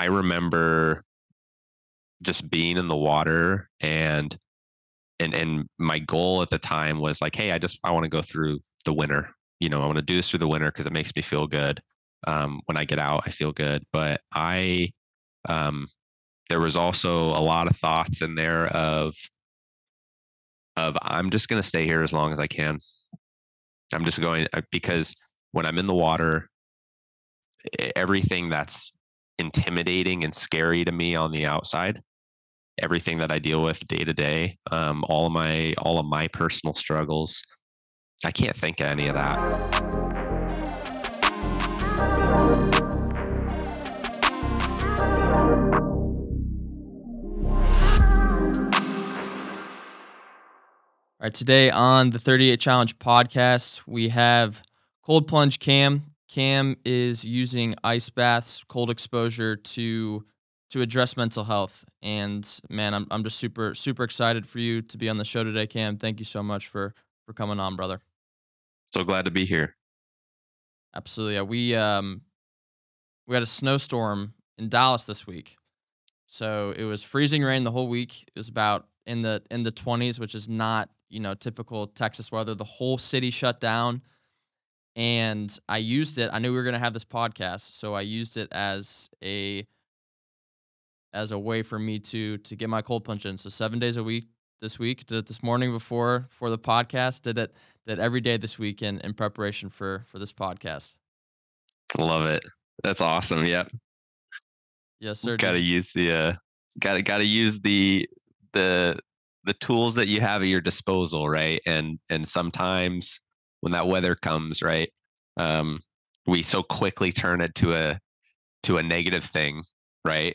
I remember just being in the water and my goal at the time was like, hey, I want to go through the winter. I want to do this through the winter because it makes me feel good. When I get out, I feel good. But um, there was also a lot of thoughts in there of I'm just going to stay here as long as I can. I'm just going because when I'm in the water, everything that's intimidating and scary to me on the outside, everything that I deal with day to day, all of my personal struggles, I can't think of any of that. All right, today on the 38 Challenge podcast, we have Cold Plunge Cam. Cam is using ice baths, cold exposure to address mental health. And man, I'm just super excited for you to be on the show today, Cam. Thank you so much for coming on, brother. So glad to be here. Absolutely. Yeah, we had a snowstorm in Dallas this week. So it was freezing rain the whole week. It was about in the 20s, which is not, typical Texas weather. The whole city shut down. And I used it. I knew we were going to have this podcast, so I used it as a way for me to get my cold plunge in. So 7 days a week this week. Did it this morning before the podcast. Did it every day this week in preparation for this podcast. Love it. That's awesome. Yep. Yes, sir. Got to use gotta use the tools that you have at your disposal, right? And sometimes when that weather comes, right, we so quickly turn it to a negative thing, right?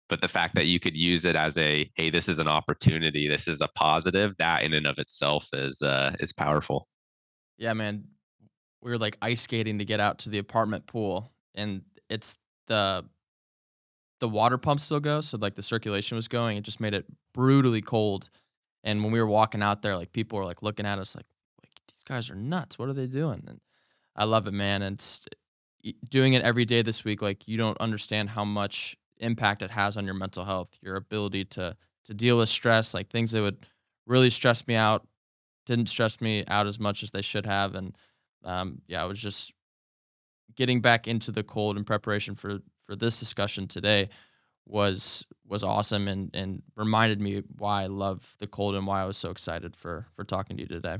But the fact that you could use it as hey, this is an opportunity, this is a positive, that in and of itself is powerful. Yeah, man. We were like ice skating to get out to the apartment pool, and it's the water pump still goes, so like the circulation was going. It just made it brutally cold. And when we were walking out there, like people were like looking at us like these guys are nuts. What are they doing? And I love it, man. And doing it every day this week, like you don't understand how much impact it has on your mental health, your ability to deal with stress, like things that would really stress me out didn't stress me out as much as they should have. And I was just getting back into the cold in preparation for this discussion today was awesome and reminded me why I love the cold and why I was so excited for talking to you today.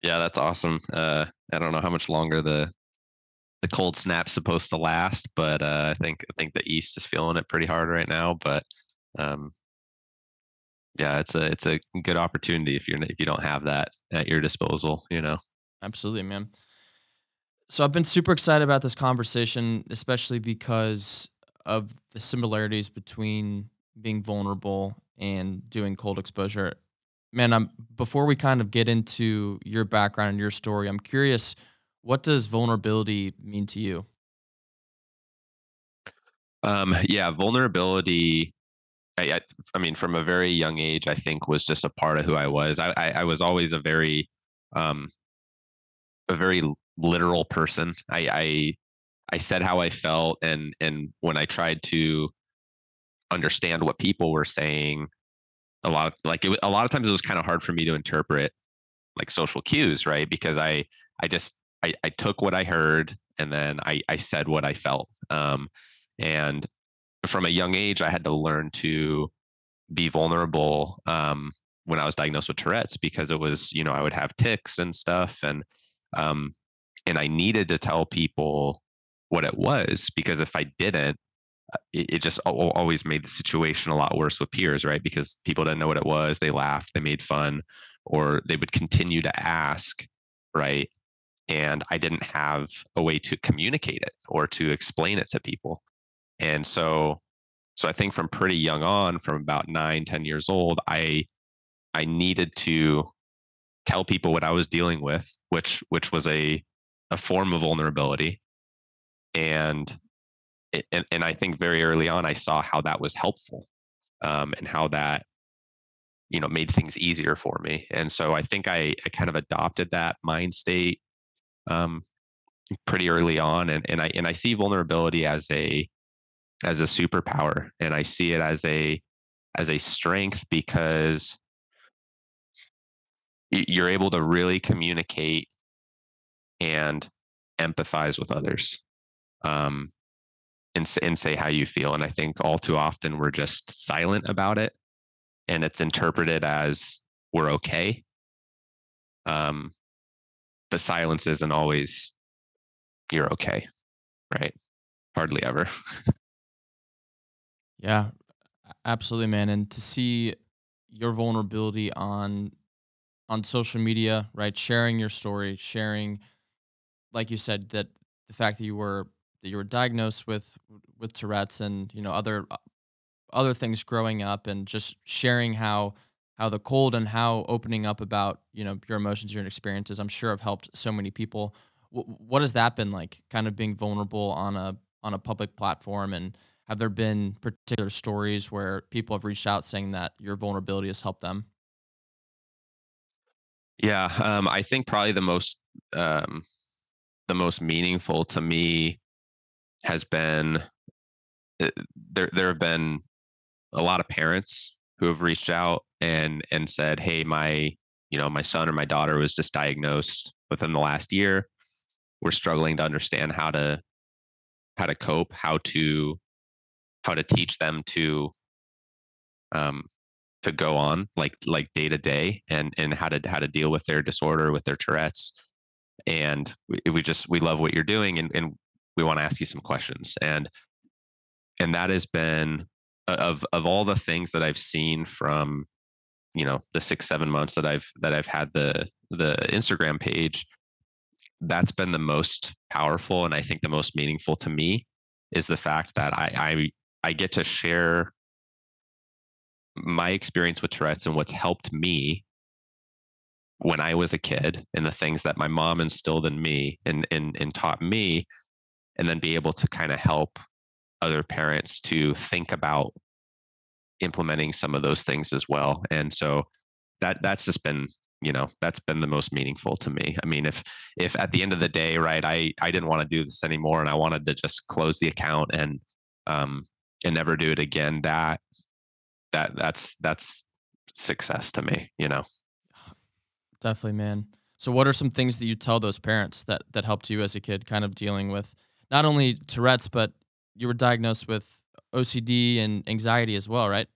Yeah, that's awesome. I don't know how much longer the cold snap's supposed to last, but I think the East is feeling it pretty hard right now. But yeah, it's a good opportunity if you don't have that at your disposal, Absolutely, man. So I've been super excited about this conversation, especially because of the similarities between being vulnerable and doing cold exposure. Man, before we kind of get into your background and your story, I'm curious, what does vulnerability mean to you? Yeah, vulnerability. I mean, from a very young age, I think was just a part of who I was. I was always um, a very literal person. I said how I felt, and when I tried to understand what people were saying, a lot of times it was kind of hard for me to interpret like social cues, right? Because I took what I heard and then I said what I felt. And from a young age, I had to learn to be vulnerable when I was diagnosed with Tourette's because it was, I would have tics and stuff, um, and I needed to tell people what it was because if I didn't, it just always made the situation a lot worse with peers, right? Because people didn't know what it was, they laughed, they made fun, or they would continue to ask, right? And I didn't have a way to communicate it or to explain it to people. And so I think from pretty young on, from about 9, 10 years old, I needed to tell people what I was dealing with, which was a form of vulnerability. And I think very early on, I saw how that was helpful, and how that made things easier for me. And so I think I kind of adopted that mind state pretty early on, and I see vulnerability as as a superpower, and I see it as a strength because you're able to really communicate and empathize with others, um, and say how you feel. And I think all too often we're just silent about it, and it's interpreted as we're okay. Um, but silence isn't always you're okay, right? Hardly ever. Yeah, absolutely, man. And to see your vulnerability on social media, right? Sharing your story, sharing, like you said, that the fact that you were diagnosed with Tourette's and other things growing up, and just sharing how the cold and how opening up about your emotions, your experiences, I'm sure have helped so many people. What has that been like, kind of being vulnerable on a public platform? And have there been particular stories where people have reached out saying that your vulnerability has helped them? Yeah, I think probably um, the most meaningful to me has been uh, there have been a lot of parents who have reached out and said, "Hey, my son or my daughter was just diagnosed within the last year. We're struggling to understand how to cope, how to teach them um, to go on like day to day, and how to deal with their disorder, with their Tourette's. And we love what you're doing, and we want to ask you some questions." And that has been of all the things that I've seen from the 6 7 months that I've had the Instagram page. That's been the most powerful, and I think the most meaningful to me is the fact that I get to share my experience with Tourette's and what's helped me when I was a kid, and the things that my mom instilled in me and taught me, and then be able to kind of help other parents to think about implementing some of those things as well. And so that's just been that's been the most meaningful to me. I mean, if at the end of the day, right, I didn't want to do this anymore and I wanted to just close the account um and never do it again, that's success to me. Definitely, man. So what are some things that you tell those parents that helped you as a kid, kind of dealing with not only Tourette's, but you were diagnosed with OCD and anxiety as well, right?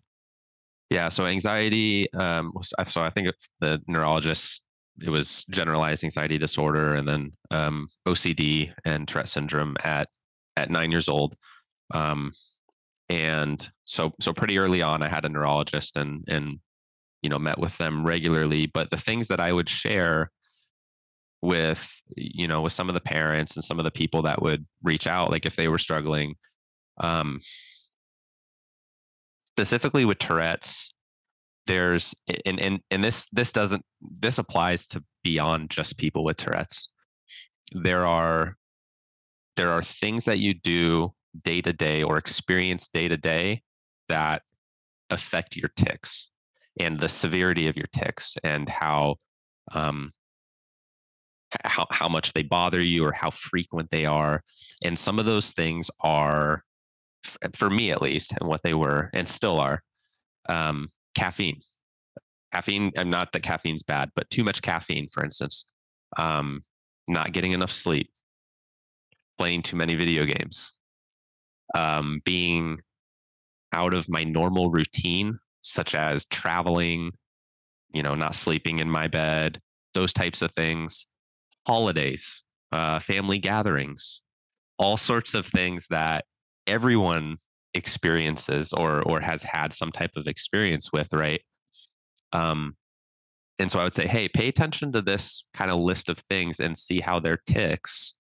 Yeah, so anxiety, so I think the neurologist, it was generalized anxiety disorder, and then OCD and Tourette syndrome at 9 years old. Um, and so pretty early on, I had a neurologist and met with them regularly. But the things that I would share with some of the parents and some of the people that would reach out, like if they were struggling, um, specifically with Tourette's, there's and this applies to beyond just people with Tourette's. There are things that you do day to day or experience day to day that affect your tics and the severity of your tics, and um, how much they bother you or how frequent they are. And some of those things are, for me at least, and what they were and still are, caffeine. Caffeine, and not that caffeine's bad, but too much caffeine, for instance, um, not getting enough sleep, playing too many video games, being out of my normal routine, such as traveling, not sleeping in my bed, those types of things, holidays, family gatherings, all sorts of things that everyone experiences or has had some type of experience with, right? Um, and so I would say, hey, pay attention to this kind of list of things and see how their tics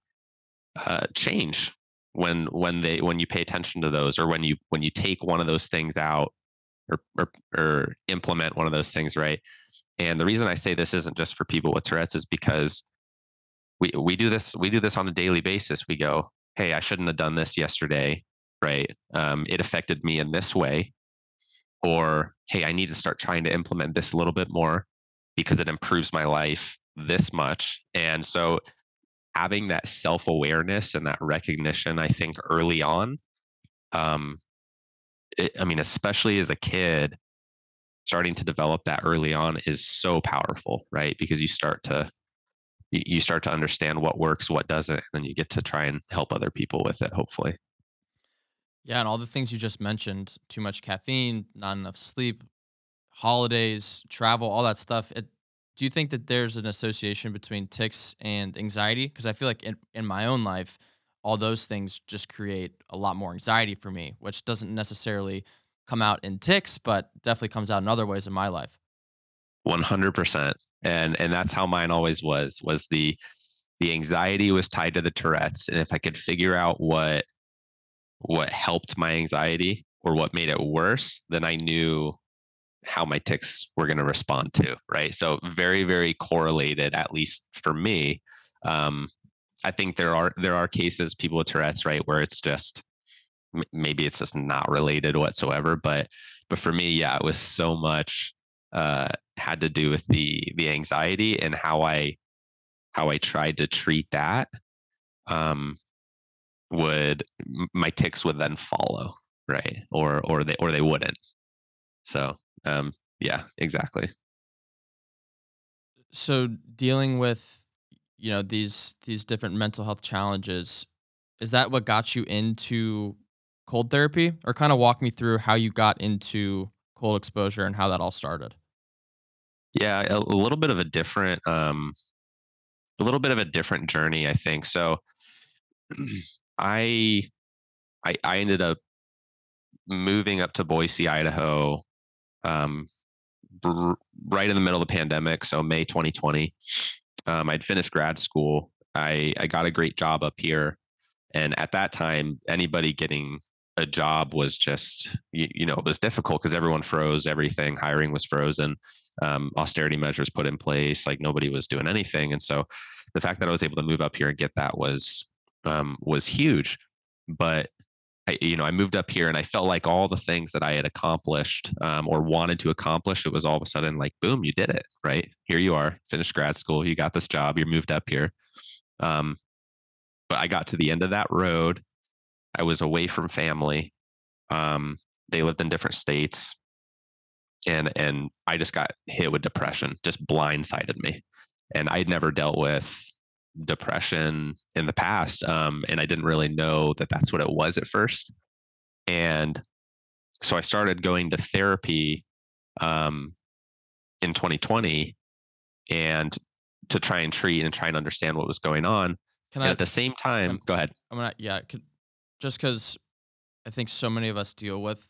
change when you pay attention to those, or when you take one of those things out, or implement one of those things, right? And the reason I say this isn't just for people with Tourette's is because we do this on a daily basis. We go, hey, I shouldn't have done this yesterday, right? It affected me in this way. Or, hey, I need to start trying to implement this a little bit more because it improves my life this much. And so having that self-awareness and that recognition, I think early on, um, I mean, especially as a kid, starting to develop that early on is so powerful, right? Because you start to understand what works, what doesn't, and then you get to try and help other people with it, hopefully. Yeah, and all the things you just mentioned, too much caffeine, not enough sleep, holidays, travel, all that stuff. Do you think that there's an association between tics and anxiety? Because I feel like in my own life, all those things just create a lot more anxiety for me, which doesn't necessarily come out in tics, but definitely comes out in other ways in my life. 100%. And that's how mine always was the anxiety was tied to the Tourette's. And if I could figure out what helped my anxiety or what made it worse, then I knew how my tics were going to respond to, right? So very, very correlated, at least for me. Um, I think there are cases, people with Tourette's, right, where it's just maybe it's just not related whatsoever. But for me, yeah, it was so much had to do with the anxiety and how I tried to treat that. Um, would My ticks would then follow, right? Or they wouldn't. So yeah, exactly. So dealing with, these different mental health challenges, is that what got you into cold therapy? Or kind of walk me through how you got into cold exposure and how that all started. Yeah, a little bit of a different journey, I think. So I I ended up moving up to Boise, Idaho, um, br- right in the middle of the pandemic, so May 2020. I'd finished grad school. I got a great job up here, and at that time, anybody getting a job was just it was difficult because everyone froze everything. Hiring was frozen. Austerity measures put in place. Like nobody was doing anything, and so the fact that I was able to move up here and get that was huge. But I moved up here and I felt like all the things that I had accomplished or wanted to accomplish, it was all of a sudden like, boom, you did it, right? Here you are, finished grad school, you got this job, you're moved up here. Um, but I got to the end of that road. I was away from family. Um, they lived in different states, and I just got hit with depression, just blindsided me. And I'd never dealt with depression in the past, and I didn't really know that that's what it was at first. And so I started going to therapy um, in 2020 and to try and treat and try and understand what was going on. Can And I at the same time, I'm go ahead. I'm gonna yeah, just because I think so many of us deal with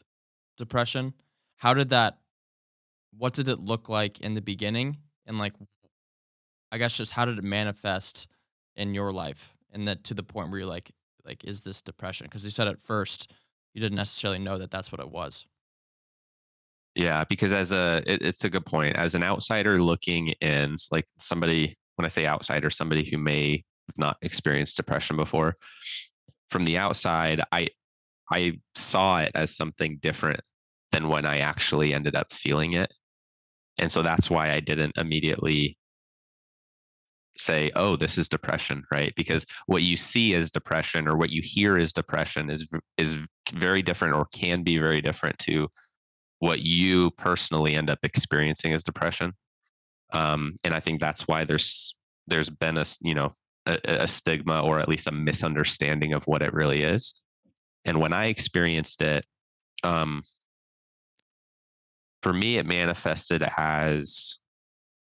depression. How did that what did it look like in the beginning? And like I guess just how did it manifest in your life? And that to the point where you're like, is this depression? Because you said at first you didn't necessarily know that that's what it was. Yeah, because it's a good point. As an outsider looking in, like somebody, when I say outsider, somebody who may have not experienced depression before, from the outside, I saw it as something different than when I actually ended up feeling it. And so that's why I didn't immediately say, "Oh, this is depression," right? Because what you see as depression or what you hear as depression is very different or can be very different to what you personally end up experiencing as depression. And I think that's why there's been a stigma or at least a misunderstanding of what it really is. And when I experienced it, um, for me, it manifested as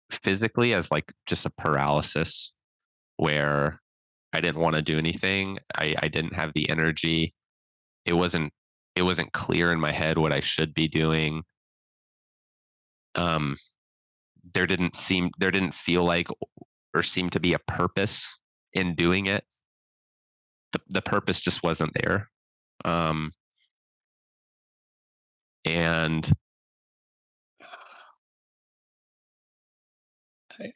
physically as like just a paralysis where I didn't want to do anything. I didn't have the energy. It wasn't it wasn't clear in my head what I should be doing. Um, there didn't feel like or seem to be a purpose in doing it. The purpose just wasn't there. Um, and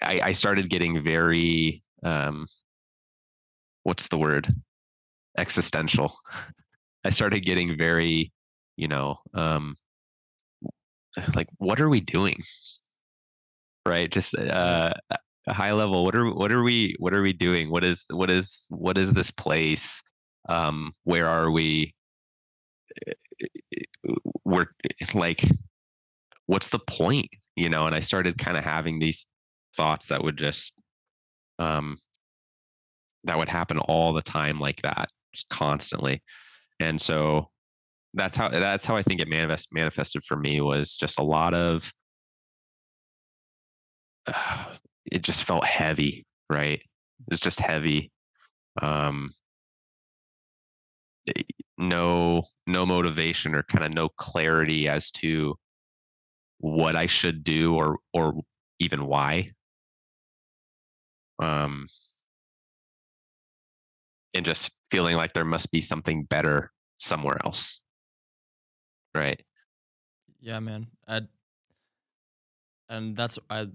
I started getting very what's the word, existential. I started getting very, you know, like what are we doing, right? Just Yeah. a high level. What are we doing? What is this place? Where are we? we're like, what's the point? And I started kind of having these thoughts that would just, um, that would happen all the time like that, just constantly. And so that's how I think it manifested for me, was just a lot of, it just felt heavy, right? It's just heavy. Um, no motivation, or kind of no clarity as to what I should do, or even why. Um, and just feeling like there must be something better somewhere else, right? Yeah, man. And that's I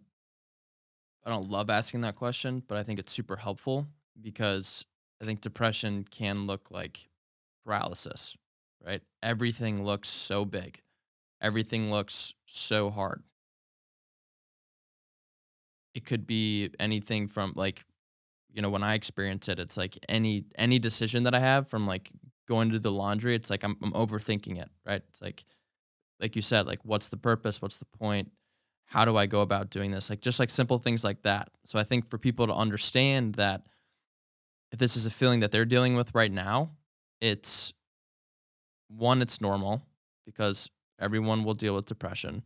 don't love asking that question, but I think it's super helpful because I think depression can look like paralysis, right? Everything looks so big. Everything looks so hard. It could be anything from like, when I experience it, it's like any decision that I have, from like going to the laundry, it's like I'm overthinking it, right? It's like you said, like what's the purpose? What's the point? How do I go about doing this? Like just like simple things like that. So I think for people to understand that if this is a feeling that they're dealing with right now, it's one, it's normal because everyone will deal with depression.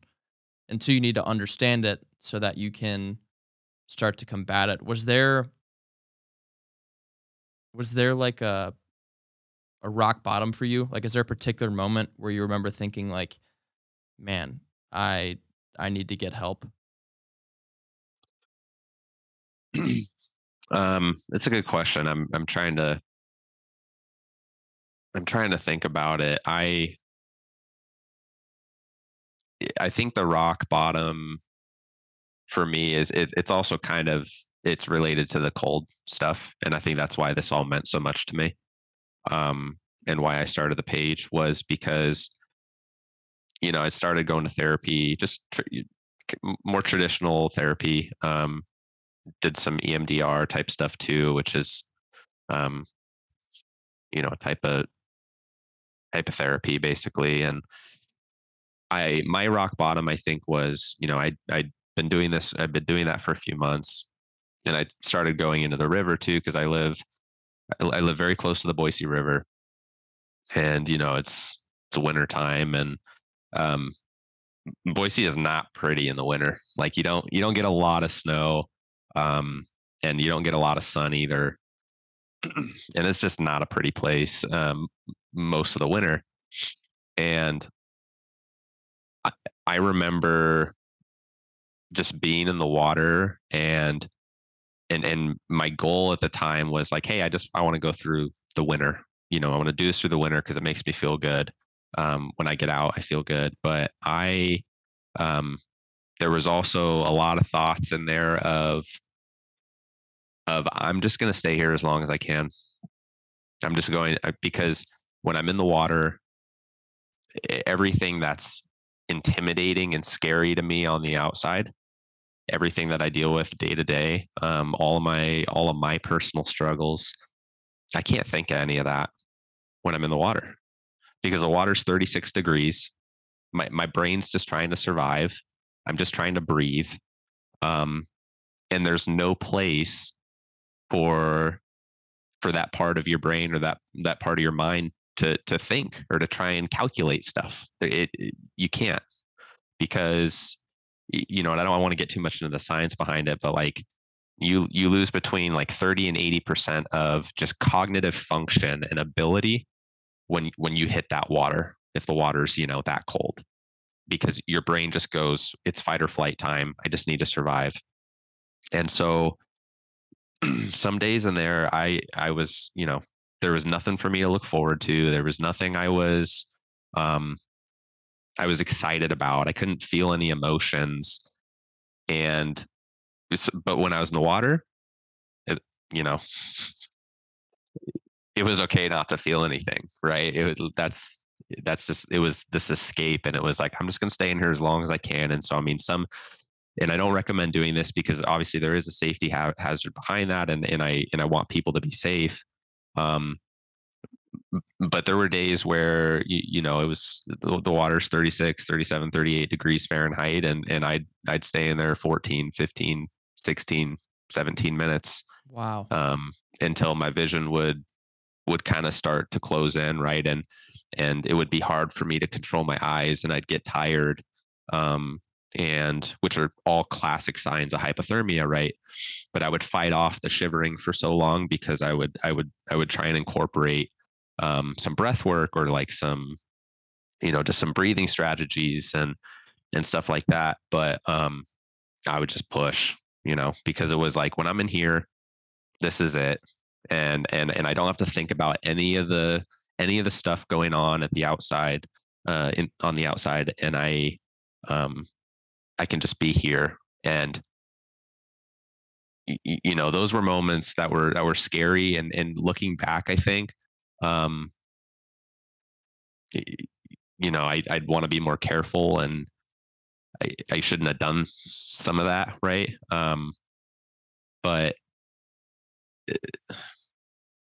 And two, you need to understand it so that you can start to combat it. Was there like a rock bottom for you? Like is there a particular moment where you remember thinking like, man, I need to get help? It's a good question. I'm trying to think about it. I think the rock bottom for me is, it's also kind of, it's related to the cold stuff, and I think that's why this all meant so much to me. Um, and why I started the page was because, I started going to therapy, just more traditional therapy. Did some EMDR type stuff too, which is, um, a type of therapy basically. And my rock bottom, I think, was, I've been doing that for a few months, and I started going into the river too, because I live very close to the Boise River, and it's winter time, and um, Boise is not pretty in the winter. Like you don't get a lot of snow, um, and you don't get a lot of sun either, and it's just not a pretty place, most of the winter. And I, I remember just being in the water, and my goal at the time was like, hey, I want to go through the winter. I want to do this through the winter because it makes me feel good. When I get out, I feel good. But um, there was also a lot of thoughts in there of I'm just going to stay here as long as I can. I'm just going, because when I'm in the water, everything that's intimidating and scary to me on the outside, everything that I deal with day to day, all of my personal struggles, I can't think of any of that when I'm in the water, because the water's 36 degrees. My brain's just trying to survive. I'm just trying to breathe. Um, and there's no place for that part of your brain, or that part of your mind, to think or to try and calculate stuff. You can't, because and I don't want to get too much into the science behind it, but like you lose between like 30 and 80% of just cognitive function and ability when you hit that water, if the water's that cold, because your brain just goes, it's fight or flight time. I just need to survive. And so some days in there, I was, there was nothing for me to look forward to. There was nothing um, I was excited about. I couldn't feel any emotions. And but when I was in the water, it, you know, it was okay not to feel anything, right? That's just, it was this escape, and it was like, I'm just going to stay in here as long as I can. And so, I mean, and I don't recommend doing this, because obviously there is a safety hazard behind that, and I want people to be safe. Um, but there were days where it was the water's 36, 37, 38 degrees Fahrenheit, and I'd stay in there 14, 15, 16, 17 minutes, Wow. until my vision would kind of start to close in, right? And it would be hard for me to control my eyes, and I'd get tired, and which are all classic signs of hypothermia, right? But I would fight off the shivering for so long because I would try and incorporate some breath work, or like some, just some breathing strategies and stuff like that. But I would just push, because it was like, when I'm in here, this is it. And I don't have to think about any of the stuff going on at the outside, on the outside. And I can just be here. And those were moments that were scary. And looking back, I think, I'd want to be more careful, and I shouldn't have done some of that, right? But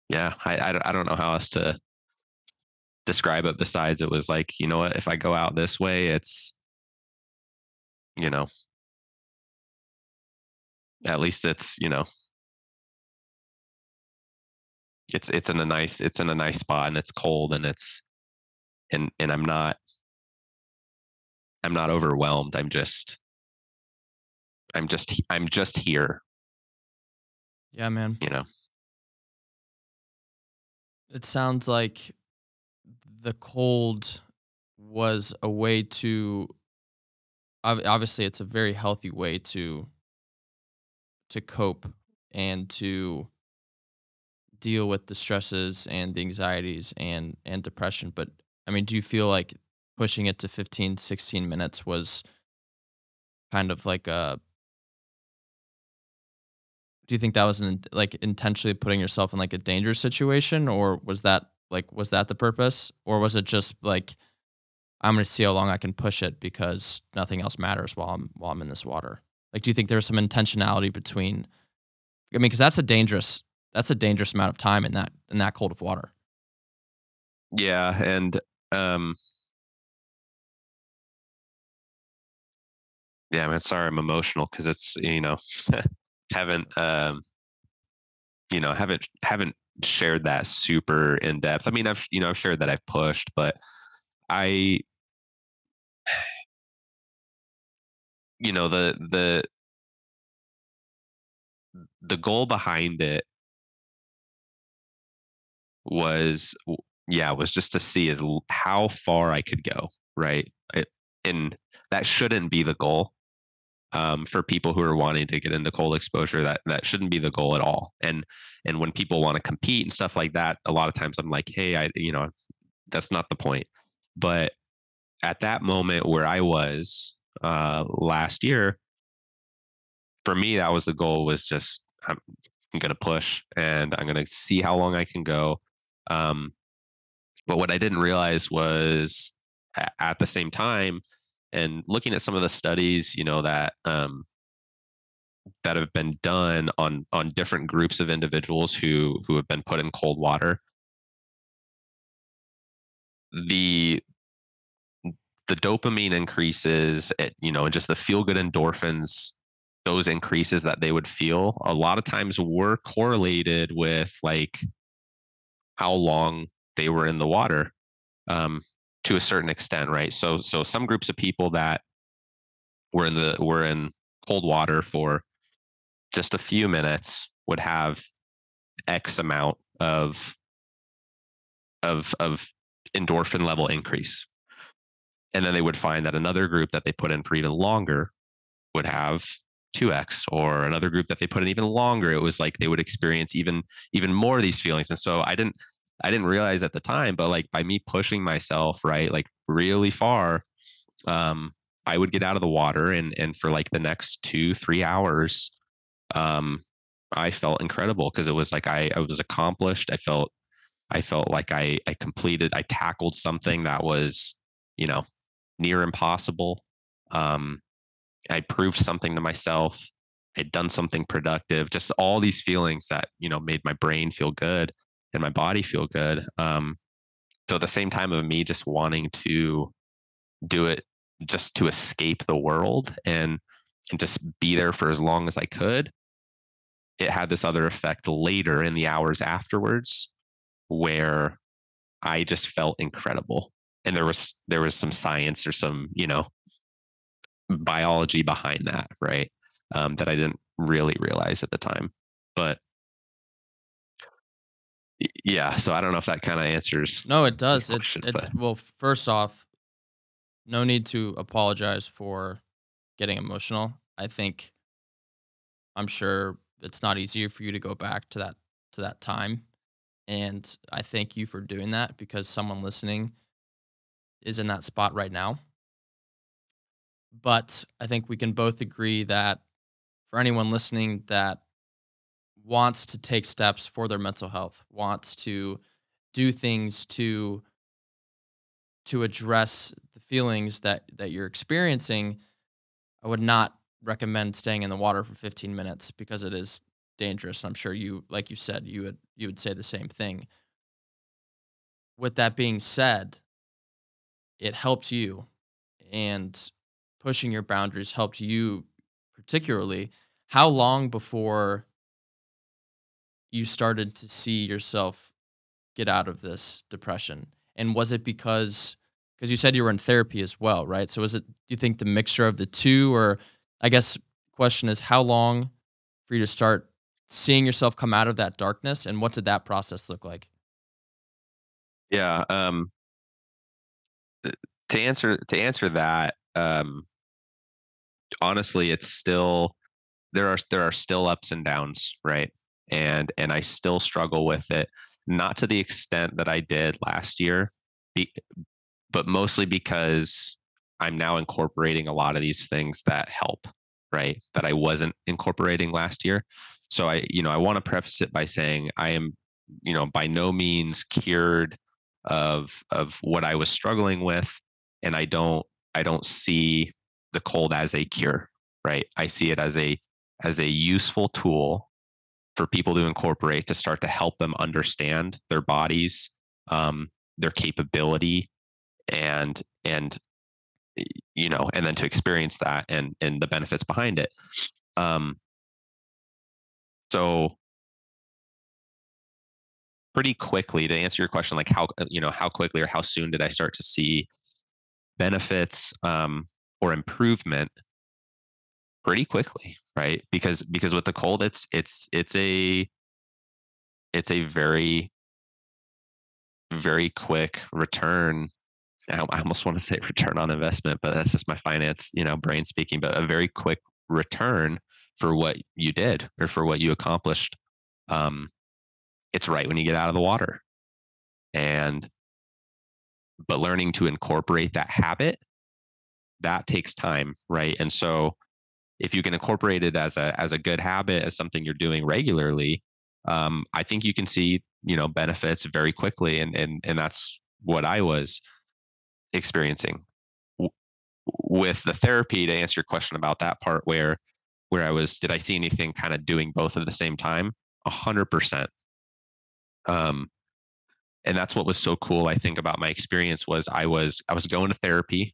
yeah, I don't know how else to describe it besides, it was like, you know what, if I go out this way, it's, at least it's, it's in a nice spot, and it's cold, and and I'm not overwhelmed. I'm just here, Yeah, man. you know. It sounds like the cold was a way to obviously it's a very healthy way to cope and to deal with the stresses and the anxieties and depression. But I mean, do you feel like pushing it to 15, 16 minutes was kind of like a do you think that was like intentionally putting yourself in like a dangerous situation, or was that the purpose, or was it just like I'm going to see how long I can push it because nothing else matters while I'm in this water? Like, do you think there's some intentionality between? I mean, because that's a dangerous amount of time in that cold of water. Yeah. And yeah, man, sorry, I'm emotional because it's, haven't haven't shared that super in depth. I mean, I've shared that I've pushed, but I the goal behind it was just to see how far I could go, right? And that shouldn't be the goal. For people who are wanting to get into cold exposure, that shouldn't be the goal at all. And when people want to compete and stuff like that, a lot of times I'm like, hey, that's not the point. But at that moment where I was last year, for me, that was the goal, was just, I'm going to push, and I'm going to see how long I can go. But what I didn't realize was, at the same time, and looking at some of the studies, that that have been done on different groups of individuals who have been put in cold water, the dopamine increases, and just the feel good endorphins, those increases that they would feel, a lot of times were correlated with like how long they were in the water, to a certain extent, right? So some groups of people that were in cold water for just a few minutes would have X amount of endorphin level increase. And then they would find that another group that they put in for even longer would have 2x, or another group that they put in even longer, it was like they would experience even more of these feelings. And so I didn't realize at the time, but like by me pushing myself, right, like really far, I would get out of the water, and for like the next 2-3 hours, I felt incredible, because it was like I was accomplished. I felt like I tackled something that was, near impossible. I proved something to myself. I'd done something productive. Just all these feelings that, made my brain feel good and my body feel good. So at the same time of me just wanting to do it just to escape the world and just be there for as long as I could, it had this other effect later in the hours afterwards where I just felt incredible. And there was some science or some, biology behind that, right? That I didn't really realize at the time. But yeah, so I don't know if that kind of answers No, it the does. question, but Well, first off, no need to apologize for getting emotional. I'm sure it's not easier for you to go back to that time. And I thank you for doing that because someone listening is in that spot right now. But I think we can both agree that for anyone listening that wants to take steps for their mental health, wants to do things to address the feelings that you're experiencing, I would not recommend staying in the water for 15 minutes because it is dangerous. And I'm sure you, like you said, you would say the same thing. With that being said, it helped you, and pushing your boundaries helped you particularly. How long before you started to see yourself get out of this depression? And was it because you said you were in therapy as well, right? So is it, do you think, the mixture of the two? Or I guess question is, how long for you to start seeing yourself come out of that darkness, and what did that process look like? yeah, to answer that, honestly, it's still there are still ups and downs, right? And I still struggle with it, not to the extent that I did last year, be, but mostly because I'm now incorporating a lot of these things that help, right? That I wasn't incorporating last year. So I want to preface it by saying I am, by no means cured of what I was struggling with, and I don't see the cold as a cure, right? I see it as a useful tool for people to incorporate to start to help them understand their bodies, their capability, and and then to experience that and the benefits behind it. Um, so pretty quickly, to answer your question, like how quickly or how soon did I start to see benefits, or improvement? Pretty quickly, right? Because with the cold, it's a very very quick return. I almost want to say return on investment, but that's just my finance, brain speaking. But a very quick return for what you did or for what you accomplished. Um, it's right when you get out of the water, and but learning to incorporate that habit, that takes time, right? And so if you can incorporate it as a good habit, as something you're doing regularly, I think you can see benefits very quickly, and that's what I was experiencing. With the therapy, to answer your question about that part, where did I see anything kind of doing both at the same time? 100%. Um, and that's what was so cool, I think, about my experience was I was going to therapy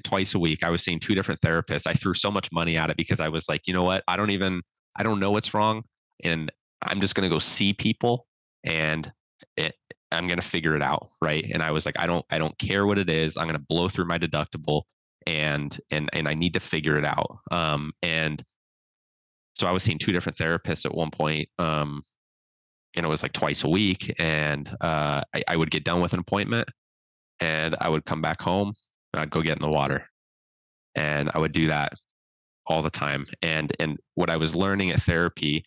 twice a week. I was seeing two different therapists. I threw so much money at it because I was like, you know what? I don't know what's wrong, and I'm just gonna go see people, and it, I'm gonna figure it out, right? And I was like, I don't care what it is. I'm gonna blow through my deductible, and I need to figure it out. And so I was seeing two different therapists at one point. And it was like twice a week, and I would get done with an appointment, and I would come back home, and I'd go get in the water, and I would do that all the time. And what I was learning at therapy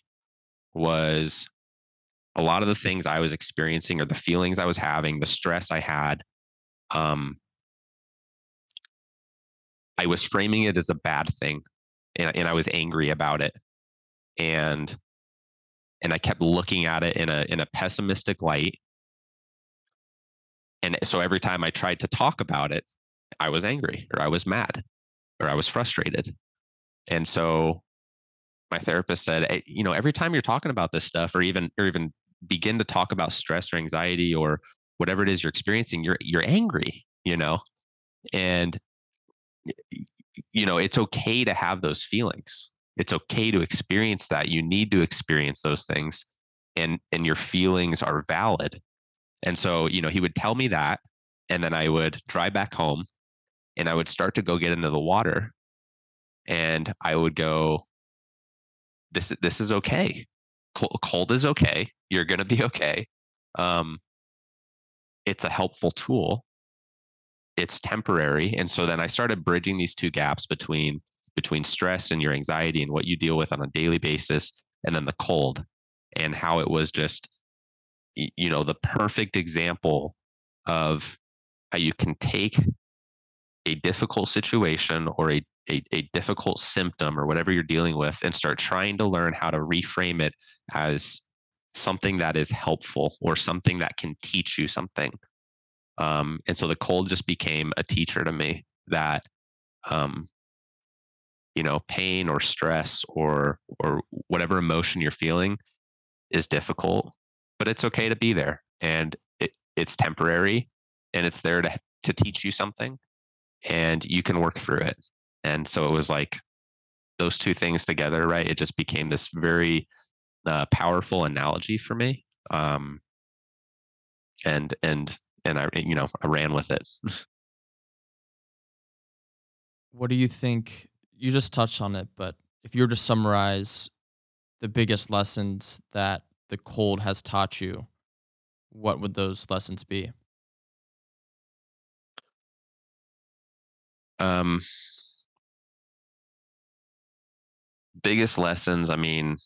was a lot of the things I was experiencing, or the feelings I was having, the stress I had, um, I was framing it as a bad thing, and I was angry about it, and I kept looking at it in a pessimistic light. And so every time I tried to talk about it, I was angry, or I was mad, or I was frustrated. And so my therapist said, hey, every time you're talking about this stuff, or even begin to talk about stress or anxiety, whatever it is you're experiencing, you're angry, and it's okay to have those feelings. It's okay to experience that. You need to experience those things, and your feelings are valid. And so, he would tell me that, and then I would drive back home, and I would start to go get into the water, and I would go, this is okay. Cold is okay. You're gonna be okay. Um, it's a helpful tool. It's temporary. And so then I started bridging these two gaps between stress and your anxiety and what you deal with on a daily basis, and then the cold, and how it was just the perfect example of how you can take a difficult situation or a difficult symptom or whatever you're dealing with and start trying to learn how to reframe it as something that is helpful or something that can teach you something. And so the cold just became a teacher to me that, um, pain or stress or whatever emotion you're feeling is difficult, but it's okay to be there, and it's temporary, and it's there to teach you something, and you can work through it. And so it was like those two things together, right? It just became this very powerful analogy for me, and I ran with it. What do you think? You just touched on it, but if you were to summarize the biggest lessons that the cold has taught you, what would those lessons be? Um, Biggest lessons, I mean,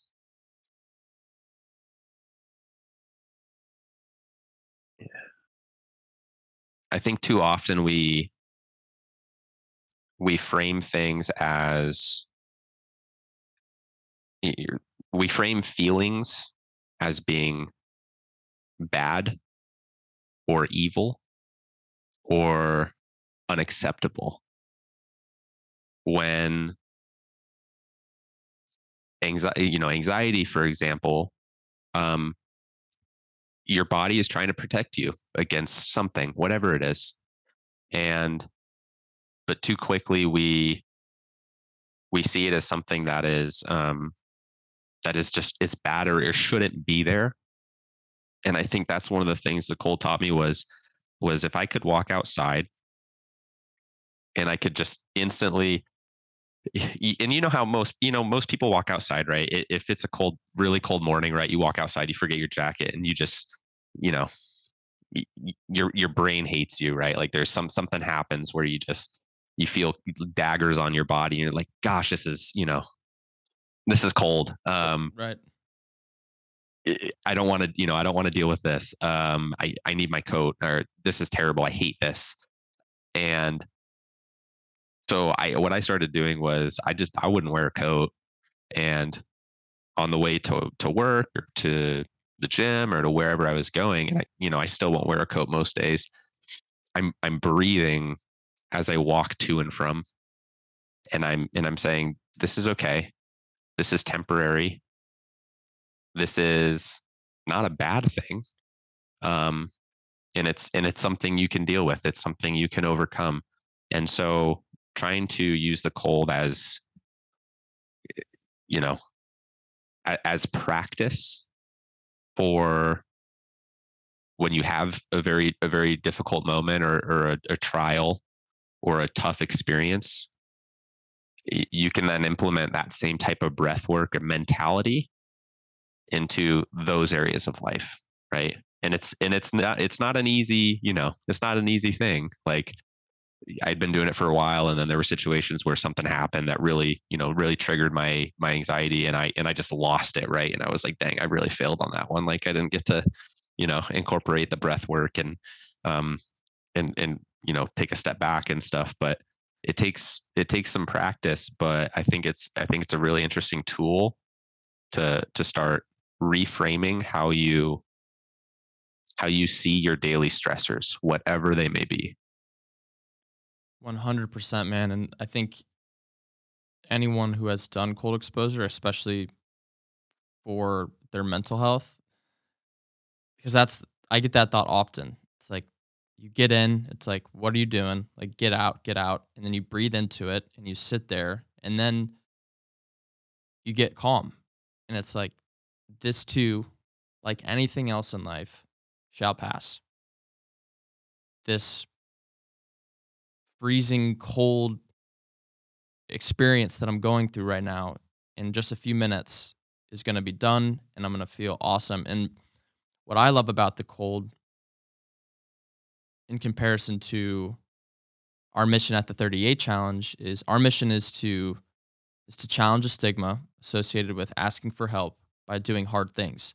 I think too often we frame things as we frame feelings as being bad or evil or unacceptable, when anxiety, for example, um, your body is trying to protect you against something, whatever it is. And but too quickly we see it as something that is just it's bad, or it shouldn't be there. And I think that's one of the things that Cole taught me was if I could walk outside and I could just instantly, and how most people walk outside, right? If it's a really cold morning, right, you walk outside, you forget your jacket, and you just, you know your brain hates you, right? Like there's something happens where you feel daggers on your body, and you're like, gosh, this is cold. Right. I don't want to, I don't want to deal with this. I need my coat, or this is terrible. I hate this. And so what I started doing was I wouldn't wear a coat, and on the way to work or to the gym or to wherever I was going, and I still won't wear a coat most days. I'm breathing as I walk to and from, and I'm saying, this is okay. This is temporary. This is not a bad thing. And it's something you can deal with. It's something you can overcome. And so trying to use the cold as, you know, as practice for when you have a very difficult moment, or a trial or a tough experience, you can then implement that same type of breath work and mentality into those areas of life, right? And it's not an easy, it's not an easy thing. Like, I'd been doing it for a while, and then there were situations where something happened that really, really triggered my anxiety, and I just lost it, right? And I was like, dang, I really failed on that one. Like, I didn't get to, incorporate the breath work and take a step back and stuff. But it takes some practice. But I think it's a really interesting tool to start reframing how you see your daily stressors, whatever they may be. 100%, man. And I think anyone who has done cold exposure, especially for their mental health, because I get that thought often. It's like you get in, it's like, what are you doing? Like get out, and then you breathe into it and you sit there and then you get calm. And it's like this too, like anything else in life, shall pass. This freezing cold experience that I'm going through right now in just a few minutes is going to be done and I'm going to feel awesome. And what I love about the cold in comparison to our mission at the 38 challenge is our mission is to challenge a stigma associated with asking for help by doing hard things.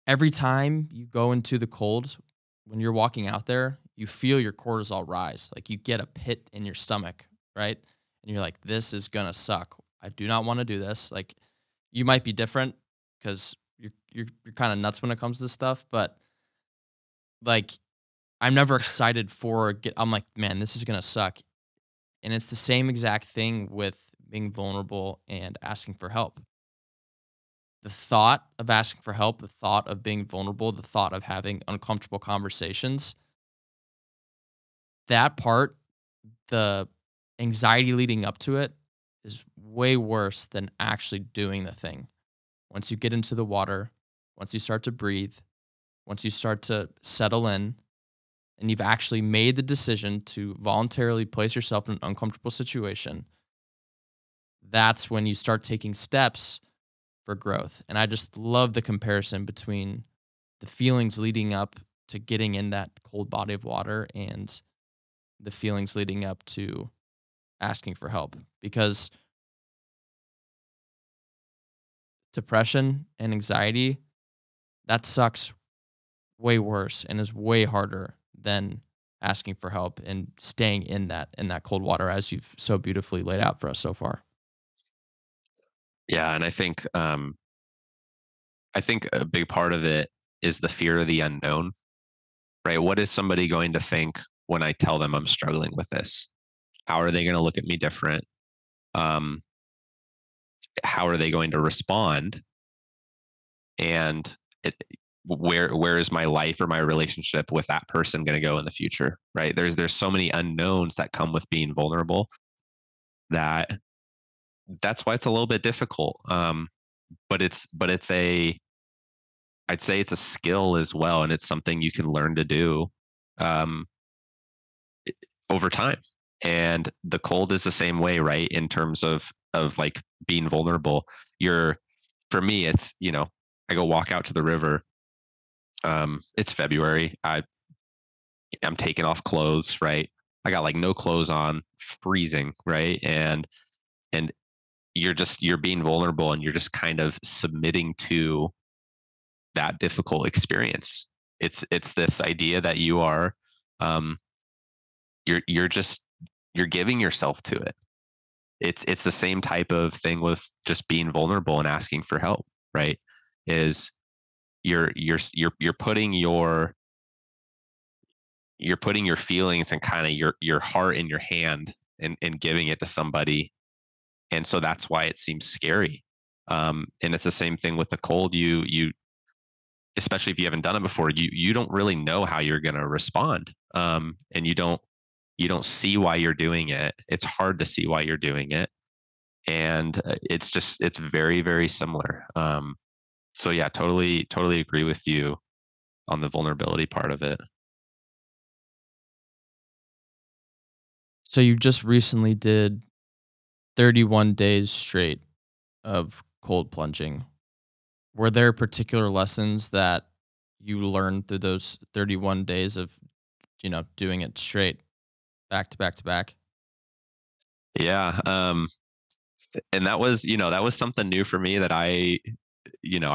Every time you go into the cold, when you're walking out there, you feel your cortisol rise. Like you get a pit in your stomach, right? And you're like, this is gonna suck. I do not want to do this. Like you might be different because you're kind of nuts when it comes to stuff, but like I'm never excited for I'm like, man, this is gonna suck. And it's the same exact thing with being vulnerable and asking for help. The thought of asking for help, the thought of being vulnerable, the thought of having uncomfortable conversations, that part, the anxiety leading up to it is way worse than actually doing the thing. Once you get into the water, once you start to breathe, once you start to settle in, and you've actually made the decision to voluntarily place yourself in an uncomfortable situation, that's when you start taking steps for growth. And I just love the comparison between the feelings leading up to getting in that cold body of water and the feelings leading up to asking for help, because depression and anxiety, that sucks way worse and is way harder than asking for help and staying in that cold water, as you've so beautifully laid out for us so far. Yeah, and I think a big part of it is the fear of the unknown, right? What is somebody going to think when I tell them I'm struggling with this? How are they going to look at me different? Um, how are they going to respond? And where is my life or my relationship with that person going to go in the future? Right? There's so many unknowns that come with being vulnerable that that's why it's a little bit difficult. But it's a I'd say it's a skill as well, and it's something you can learn to do um, over time. And the cold is the same way, right? In terms of like being vulnerable. You're For me, it's I go walk out to the river. It's February. I'm taking off clothes, right? I got like no clothes on, freezing, right? And you're being vulnerable and you're just kind of submitting to that difficult experience. It's this idea that you are um you're just you're giving yourself to it. It's the same type of thing with just being vulnerable and asking for help, right? Is you're putting your feelings and kind of your heart in your hand and giving it to somebody. And so that's why it seems scary. And it's the same thing with the cold. You especially if you haven't done it before, you don't really know how you're going to respond. And you don't see why you're doing it. It's hard to see why you're doing it. And it's very, very similar. So yeah, totally agree with you on the vulnerability part of it. So you just recently did 31 days straight of cold plunging. Were there particular lessons that you learned through those 31 days of, doing it straight back to back to back? Yeah. And that was something new for me that I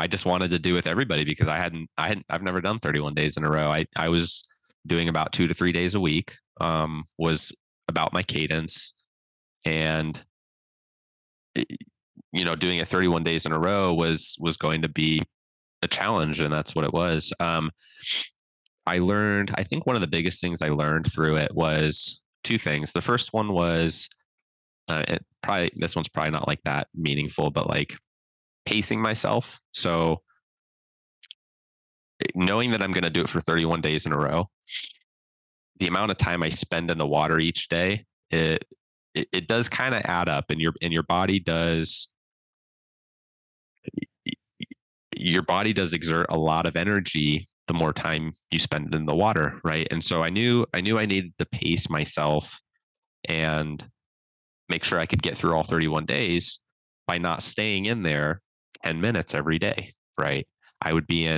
just wanted to do with everybody because I've never done 31 days in a row. I was doing about 2 to 3 days a week, was about my cadence, and doing it 31 days in a row was going to be a challenge, and that's what it was. I think one of the biggest things I learned through it was two things. The first one was this one's probably not like that meaningful, but like pacing myself. So knowing that I'm going to do it for 31 days in a row, the amount of time I spend in the water each day, it does kind of add up, and your body does exert a lot of energy the more time you spend in the water, right? And so I knew I needed to pace myself and make sure I could get through all 31 days by not staying in there 10 minutes every day, right?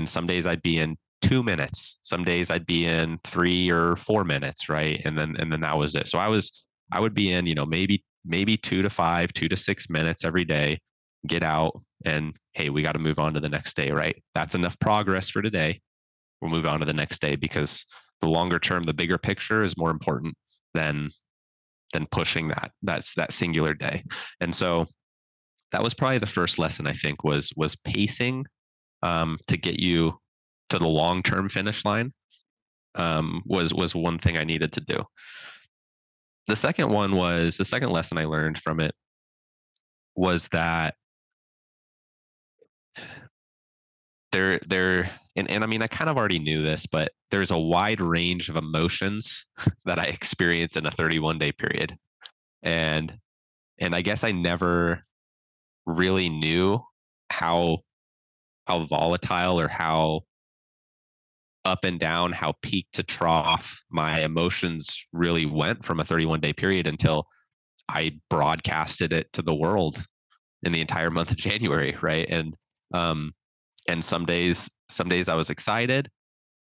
Some days I'd be in 2 minutes. Some days I'd be in 3 or 4 minutes, right? And then that was it. So I would be in, maybe 2 to 5, 2 to 6 minutes every day, get out, and hey, we got to move on to the next day, right? That's enough progress for today. We'll move on to the next day, because the longer term, the bigger picture is more important than pushing that singular day. And so that was probably the first lesson, I think, was pacing, to get you to the long term finish line, was one thing I needed to do. The second lesson I learned from it was that and I mean, I kind of already knew this, but there's a wide range of emotions that I experience in a 31-day period. And I guess I never really knew how volatile, or how up and down, how peak to trough my emotions really went from a 31-day period, until I broadcasted it to the world in the entire month of January, right? And some days I was excited.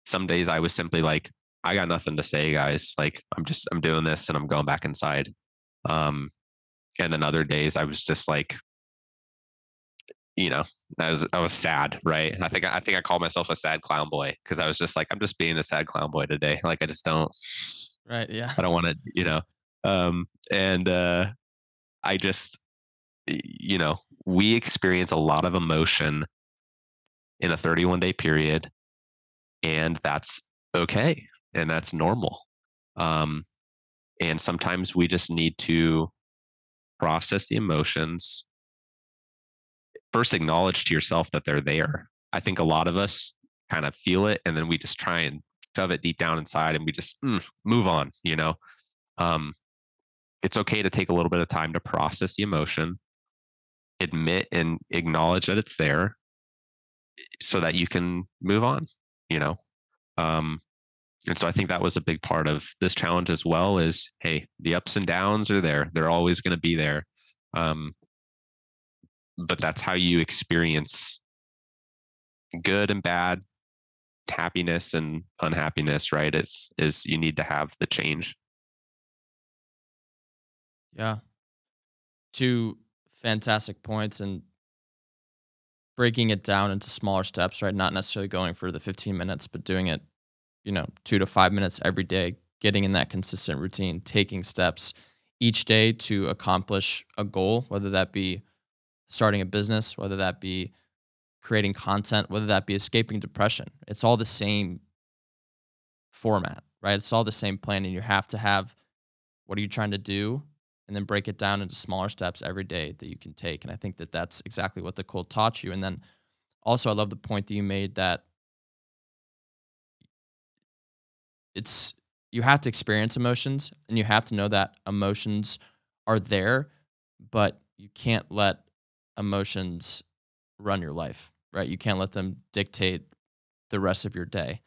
Some days I was simply like, I got nothing to say, guys. Like, I'm doing this and I'm going back inside. And then other days I was just like, I was sad, right? And I think I called myself a sad clown boy, because I was just like, I'm just being a sad clown boy today. Like, I just don't. Right. Yeah. I don't want to, and I just, we experience a lot of emotion in a 31-day period, and that's okay, and that's normal. And sometimes we just need to process the emotions. First, acknowledge to yourself that they're there. I think a lot of us kind of feel it, and then we just try and shove it deep down inside, and we just move on. It's okay to take a little bit of time to process the emotion, admit and acknowledge that it's there, so that you can move on. And so I think that was a big part of this challenge as well, is, hey, the ups and downs are there. They're always going to be there. But that's how you experience good and bad, happiness and unhappiness, right? Is you need to have the change. Yeah. Two fantastic points, and breaking it down into smaller steps, right? Not necessarily going for the 15 minutes, but doing it, 2 to 5 minutes every day, getting in that consistent routine, taking steps each day to accomplish a goal, whether that be starting a business, whether that be creating content, whether that be escaping depression. It's all the same format, right? It's all the same plan, and you have to have, what are you trying to do? And then break it down into smaller steps every day that you can take. And I think that that's exactly what the cult taught you. And then also, I love the point that you made, that you have to experience emotions, and you have to know that emotions are there, but you can't let emotions run your life, right? You can't let them dictate the rest of your day,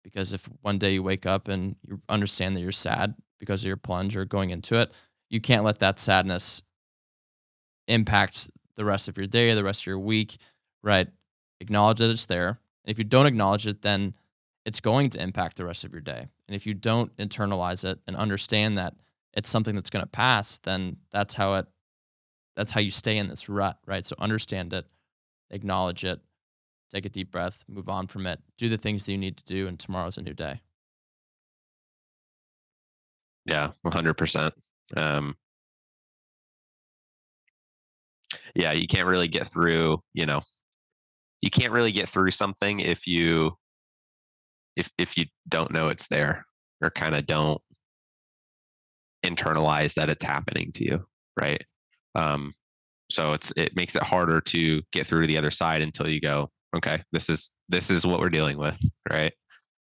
because if one day you wake up and you understand that you're sad because of your plunge or going into it, you can't let that sadness impact the rest of your day, the rest of your week, right? Acknowledge that it's there. And if you don't acknowledge it, then it's going to impact the rest of your day. And if you don't internalize it and understand that it's something that's going to pass, then that's how you stay in this rut, right? So understand it, acknowledge it, take a deep breath, move on from it, do the things that you need to do, and tomorrow's a new day. Yeah, 100%. Yeah, you can't really get through, you can't really get through something if you don't know it's there, or kind of don't internalize that it's happening to you, right? So it makes it harder to get through to the other side until you go, okay, this is what we're dealing with, right?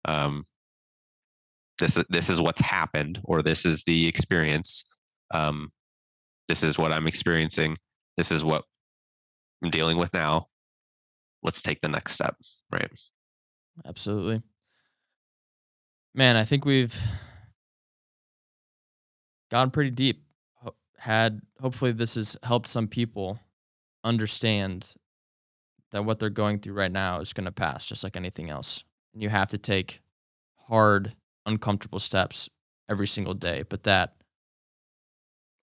Um, this is what's happened, or this is the experience. Um, this is what I'm experiencing. This is what I'm dealing with now. Let's take the next step, right? Absolutely. Man, I think we've gone pretty deep. Hopefully this has helped some people understand that what they're going through right now is going to pass just like anything else. And you have to take hard, uncomfortable steps every single day, but that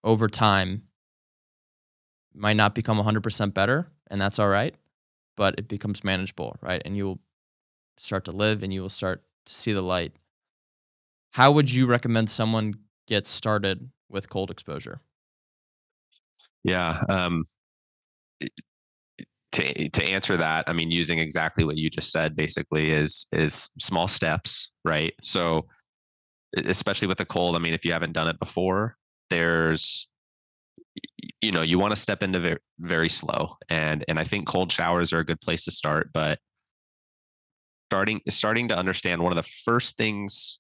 over time might not become 100% better, and that's all right, but it becomes manageable, right? And you'll start to live and you will start to see the light. How would you recommend someone get started with cold exposure? Yeah. To answer that, I mean, using exactly what you just said, basically, is small steps, right? So, especially with the cold, I mean, if you haven't done it before, there's, you want to step into very, very slow, and I think cold showers are a good place to start. But starting to understand, one of the first things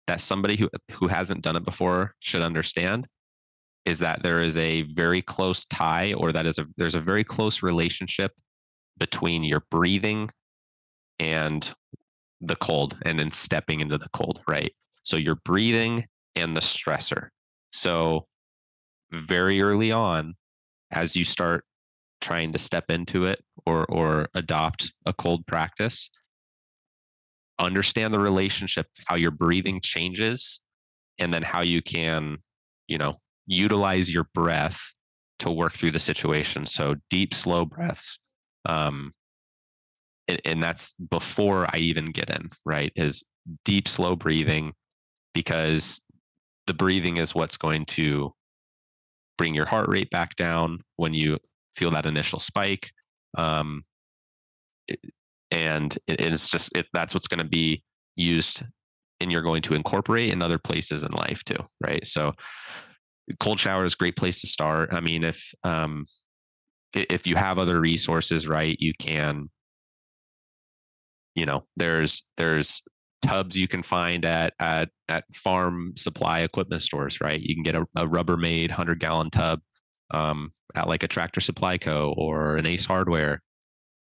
that somebody who hasn't done it before should understand is that there is a very close tie, or there's a very close relationship between your breathing and the cold, and then stepping into the cold, right? So your breathing and the stressor. So very early on, as you start trying to step into it, or adopt a cold practice, understand the relationship, how your breathing changes, and then how you can, you know, utilize your breath to work through the situation. So deep, slow breaths. And that's before I even get in, right? Is deep, slow breathing, because the breathing is what's going to bring your heart rate back down when you feel that initial spike. Um, and it's just, that's what's going to be used, and you're going to incorporate in other places in life too, right? So cold shower is a great place to start. I mean, if you have other resources, right, you can, there's tubs you can find at farm supply equipment stores, right? You can get a Rubbermaid 100-gallon tub at like a Tractor Supply Co. or an Ace Hardware.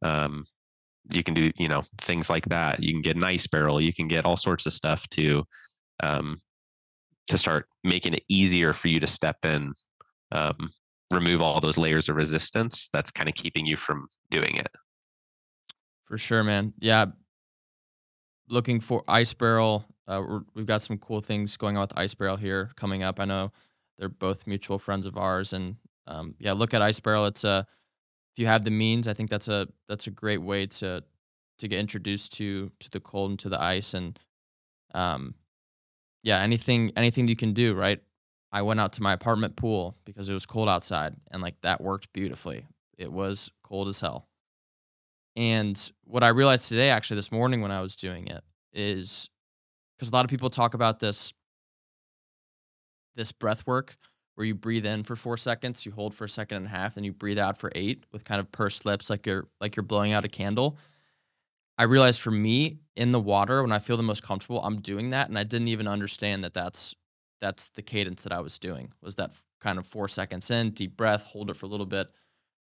You can do, things like that. You can get an ice barrel. You can get all sorts of stuff to start making it easier for you to step in, remove all those layers of resistance that's kind of keeping you from doing it. For sure, man. Yeah, looking for Ice Barrel. We've got some cool things going on with Ice Barrel here coming up. I know they're both mutual friends of ours, and yeah, look at Ice Barrel. If you have the means, I think that's a great way to get introduced to the cold and to the ice, and yeah, anything you can do, right? I went out to my apartment pool because it was cold outside, and like that worked beautifully. It was cold as hell. And what I realized today, actually, this morning when I was doing it, is because a lot of people talk about this breath work where you breathe in for 4 seconds, you hold for a second and a half, and you breathe out for 8 with kind of pursed lips, like you're blowing out a candle. I realized for me in the water, when I feel the most comfortable, I'm doing that, and I didn't even understand that that's the cadence that I was doing. Was that kind of 4 seconds in, deep breath, hold it for a little bit,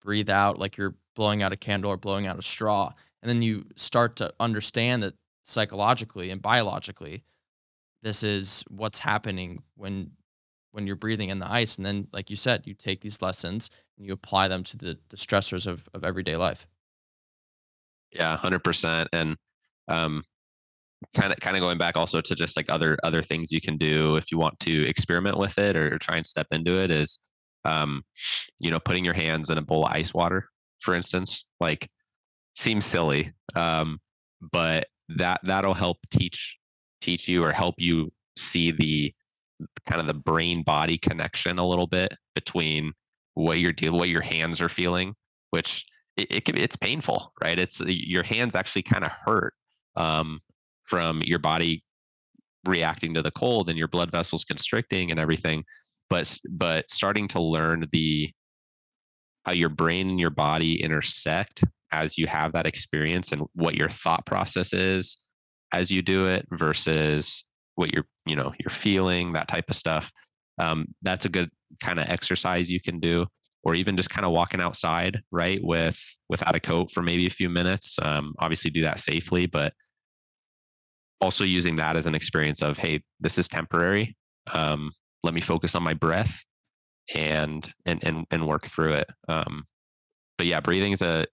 breathe out like you're blowing out a candle or blowing out a straw. And then you start to understand that psychologically and biologically, this is what's happening when you're breathing in the ice. And then, like you said, you take these lessons and you apply them to the stressors of everyday life. Yeah, 100%. And kind of going back also to just like other things you can do if you want to experiment with it, or try and step into it, is putting your hands in a bowl of ice water, for instance. Like, seems silly, but that'll help teach you, or help you see the kind of the brain body connection a little bit between what your hands are feeling, which it's painful, right? It's your hands actually kind of hurt from your body reacting to the cold and your blood vessels constricting and everything. But starting to learn how your brain and your body intersect as you have that experience and what your thought process is as you do it versus what you're feeling, that type of stuff. That's a good kind of exercise you can do, or even just kind of walking outside, right, without a coat for maybe a few minutes. Obviously, do that safely, but also using that as an experience of, hey, this is temporary. Let me focus on my breath and work through it. But yeah, breathing it's a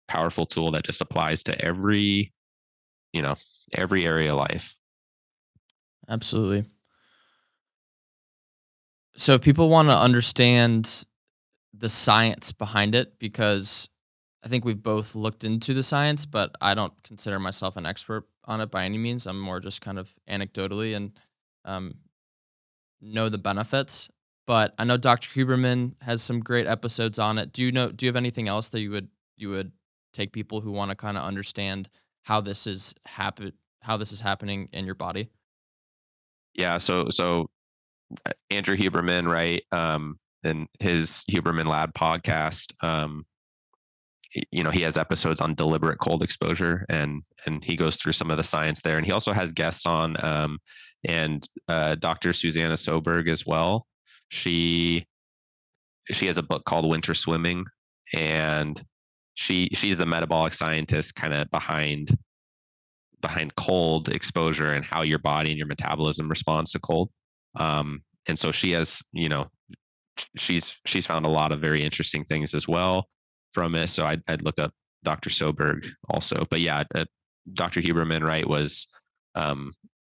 powerful tool that just applies to every area of life. Absolutely. So if people want to understand the science behind it, because I think we've both looked into the science, but I don't consider myself an expert on it by any means. I'm more just kind of anecdotally and um, know the benefits. But I know Dr. Huberman has some great episodes on it. Do you have anything else that you would take people who want to kind of understand how this is happening in your body? Yeah. So Andrew Huberman, right? And his Huberman Lab podcast. He has episodes on deliberate cold exposure, and he goes through some of the science there. And he also has guests on, and Dr. Susanna Soberg as well. She has a book called Winter Swimming, and she's the metabolic scientist kind of behind cold exposure and how your body and your metabolism responds to cold. And so she has, she's found a lot of very interesting things as well from it. So I'd look up Dr. Soberg also. But yeah, Dr. Huberman, right, was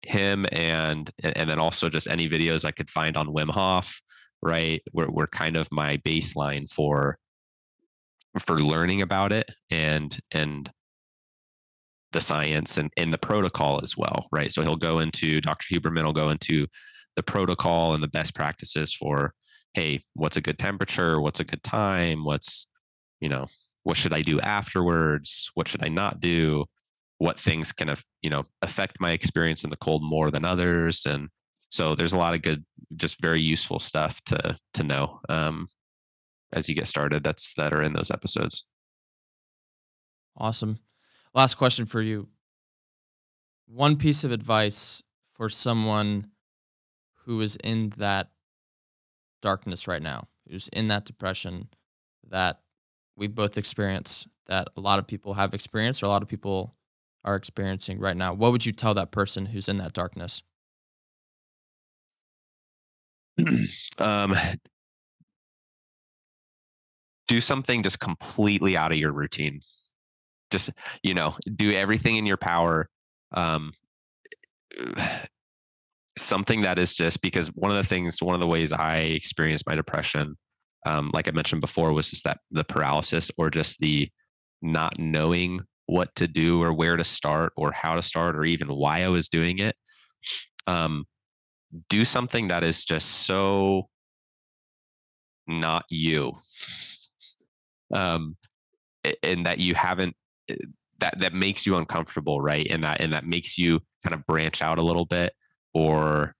him, and then also just any videos I could find on Wim Hof, right, were kind of my baseline for learning about it and the science and the protocol as well, right? So Dr. Huberman will go into the protocol and the best practices for, hey, what's a good temperature? What's a good time? What should I do afterwards? What should I not do? What things can affect my experience in the cold more than others? And so there's a lot of good, just very useful stuff to know as you get started. That are in those episodes. Awesome. Last question for you. One piece of advice for someone who is in that darkness right now, who's in that depression that we both experience, that a lot of people have experienced, or a lot of people are experiencing right now. What would you tell that person who's in that darkness? Do something just completely out of your routine. Just, do everything in your power. Something that is just, because one of the ways I experienced my depression, like I mentioned before, was just that the paralysis, or just the not knowing what to do or where to start or how to start or even why I was doing it. Do something that is just so not you, and that you haven't, that makes you uncomfortable, right? And that makes you kind of branch out a little bit, or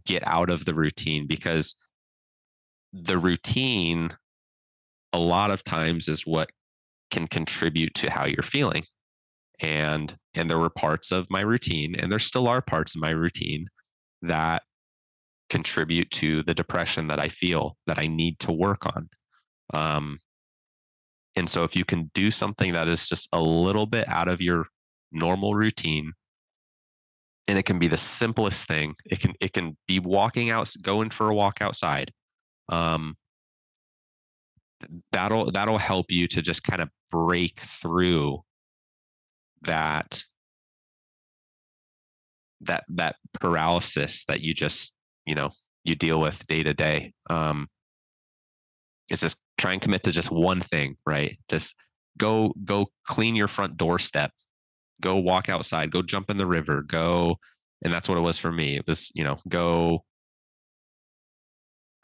get out of the routine, because the routine a lot of times is what can contribute to how you're feeling. And there were parts of my routine, and there still are parts of my routine that contribute to the depression that I feel that I need to work on. And so if you can do something that is just a little bit out of your normal routine, and it can be the simplest thing. It can be going for a walk outside. That'll help you to just kind of break through that paralysis that you just, you deal with day to day. It's just try and commit to just one thing, right? Just go clean your front doorstep. Go walk outside, go jump in the river, and that's what it was for me. It was, go,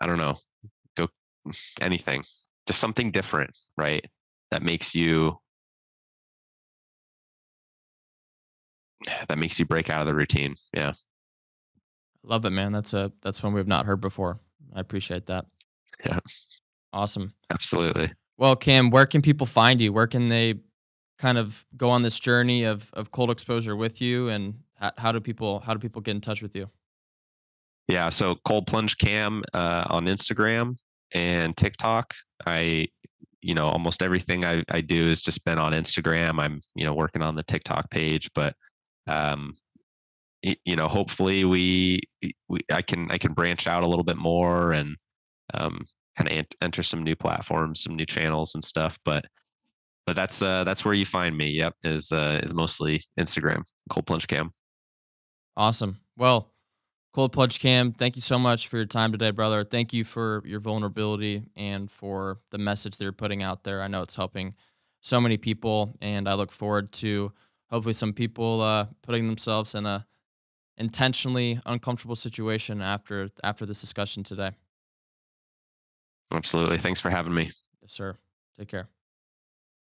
I don't know, go anything, just something different, right? That makes you break out of the routine. Yeah. Love it, man. That's one we've not heard before. I appreciate that. Yeah. Awesome. Absolutely. Well, Cam, where can people find you? Where can they kind of go on this journey of cold exposure with you, and how do people get in touch with you? Yeah, so Cold Plunge Cam on Instagram and TikTok. I, almost everything I do has just been on Instagram. I'm, working on the TikTok page, but um, hopefully I can branch out a little bit more and um, kind of enter some new platforms, some new channels and stuff. But that's where you find me. Yep, is mostly Instagram, Cold Plunge Cam. Awesome. Well, Cold Plunge Cam, thank you so much for your time today, brother. Thank you for your vulnerability and for the message that you're putting out there. I know it's helping so many people, and I look forward to hopefully some people putting themselves in a intentionally uncomfortable situation after this discussion today. Absolutely. Thanks for having me. Yes, sir. Take care.